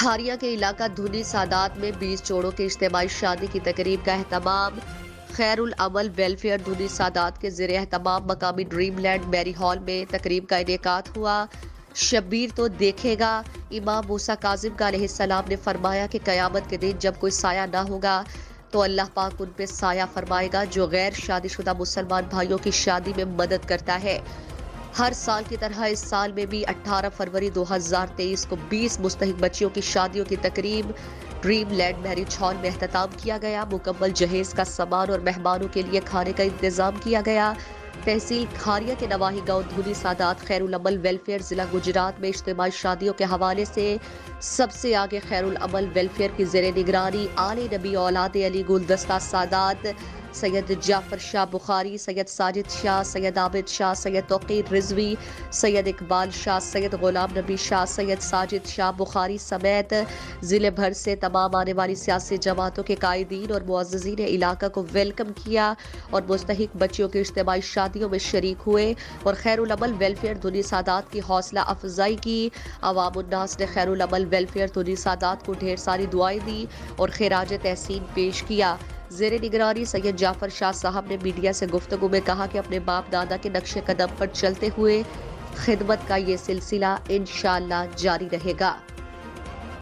کھاریا کے علاقہ دھنی سادات میں 20 جوڑوں کی اجتماعی شادی کی تقریب کا اہتمام خیر العمل ویلفیئر دھنی سادات کے زیر اہتمام مقامی ڈریم لینڈ میری ہال میں تقریب کا انعقاد ہوا۔ شبیر تو دیکھے گا، امام موسیٰ کاظم کا علیہ السلام نے فرمایا کہ قیامت کے دن جب کوئی سایہ نہ ہوگا تو اللہ پاک ان پہ سایہ فرمائے گا جو غیر شادی شدہ مسلمان بھائیوں کی شادی میں مدد کرتا ہے۔ ہر سال کی طرح اس سال میں بھی 18 فروری 2023 کو 20 مستحق بچیوں کی شادیوں کی تقریب ڈریم لینڈ میرج ہال میں اہتمام کیا گیا۔ مکمل جہیز کا سامان اور مہمانوں کے لیے کھانے کا انتظام کیا گیا۔ تحصیل کھاریا کے نواحی گاؤں دھنی سادات خیر العمل ویلفیئر ضلع گجرات میں اجتماعی شادیوں کے حوالے سے سب سے آگے خیر العمل ویلفیئر کی زیر نگرانی آل نبی اولاد علی گلدستہ سادات سید جعفر شاہ بخاری، سید ساجد شاہ، سید عابد شاہ، سید توقیر رضوی، سید اقبال شاہ، سید غلام نبی شاہ، سید ساجد شاہ بخاری سمیت ضلع بھر سے تمام آنے والی سیاسی جماعتوں کے قائدین اور معززین علاقہ کو ویلکم کیا اور مستحق بچیوں کی اجتماعی شادیوں میں شریک ہوئے اور خیر العمل ویلفیئر دھنی سادات کی حوصلہ افزائی کی۔ عوام الناس نے خیر العمل ویلفیئر دھنی سادات کو ڈھیر ساری دعائیں دی اور خراج تحسین پیش کیا۔ زیر نگرانی سید جعفر شاہ صاحب نے میڈیا سے گفتگو میں کہا کہ اپنے باپ دادا کے نقش قدم پر چلتے ہوئے خدمت کا یہ سلسلہ انشاءاللہ جاری رہے گا۔